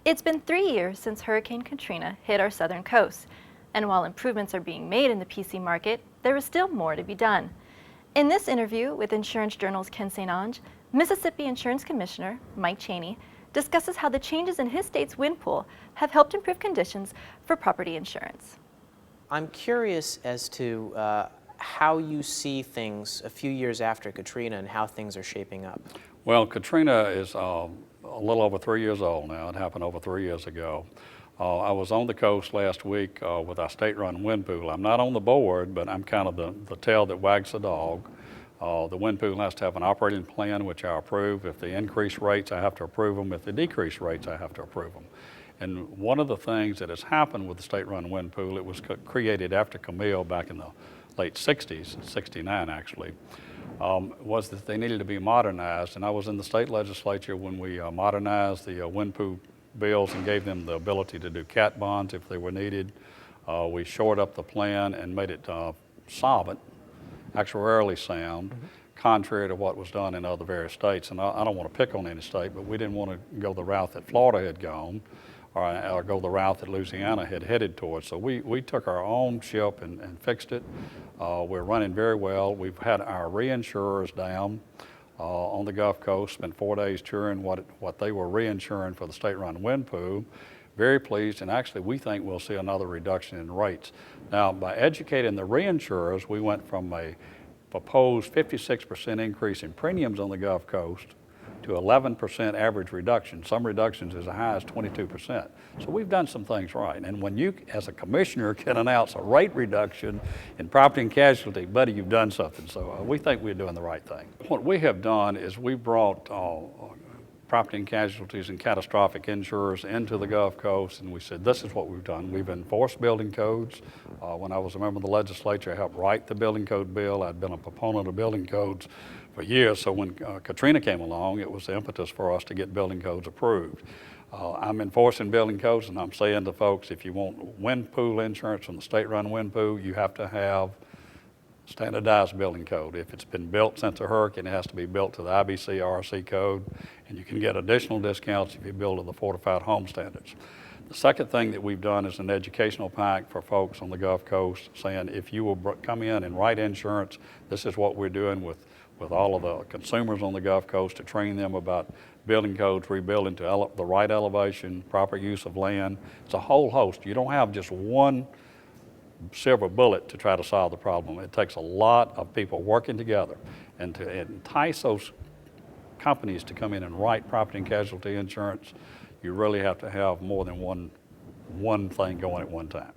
It's been 3 years since Hurricane Katrina hit our southern coast, and while improvements are being made in the PC market, there is still more to be done. In this interview with Insurance Journal's Ken St. Onge, Mississippi Insurance Commissioner Mike Chaney discusses how the changes in his state's wind pool have helped improve conditions for property insurance. I'm curious as to how you see things a few years after Katrina and how things are shaping up. Well, Katrina is a little over 3 years old now. It happened over 3 years ago. I was on the coast last week with our state-run wind pool. I'm not on the board, but I'm kind of the tail that wags the dog. The wind pool has to have an operating plan, which I approve. If they increase rates, I have to approve them. If they decrease rates, I have to approve them. And one of the things that has happened with the state-run wind pool, it was created after Camille back in the late 60s, 69 actually, was that they needed to be modernized. And I was in the state legislature when we modernized the wind pool bills and gave them the ability to do cat bonds if they were needed. We shored up the plan and made it solvent, actuarially sound, contrary to what was done in other various states. And I don't want to pick on any state, but we didn't want to go the route that Florida had gone or go the route that Louisiana had headed towards. So we took our own ship and fixed it. We're running very well. We've had our reinsurers down on the Gulf Coast, spent 4 days touring what they were reinsuring for the state-run wind pool. Very pleased, and actually we think we'll see another reduction in rates. Now, by educating the reinsurers, we went from a proposed 56% increase in premiums on the Gulf Coast to 11% average reduction. Some reductions as high as 22%. So we've done some things right. And when you, as a commissioner, can announce a rate reduction in property and casualty, buddy, you've done something. So we think we're doing the right thing. What we have done is we brought property and casualties and catastrophic insurers into the Gulf Coast, and we said, this is what we've done. We've enforced building codes. When I was a member of the legislature, I helped write the building code bill. I'd been a proponent of building codes for years, so when Katrina came along, it was the impetus for us to get building codes approved. I'm enforcing building codes, and I'm saying to folks, if you want wind pool insurance from the state-run wind pool, you have to have standardized building code. If it's been built since a hurricane, it has to be built to the IBC RC code, and you can get additional discounts if you build to the fortified home standards. The second thing that we've done is an educational pack for folks on the Gulf Coast saying, if you will come in and write insurance, this is what we're doing with all of the consumers on the Gulf Coast to train them about building codes, rebuilding to the right elevation, proper use of land. It's a whole host. You don't have just one silver bullet to try to solve the problem. It takes a lot of people working together, and to entice those companies to come in and write property and casualty insurance, you really have to have more than one thing going at one time.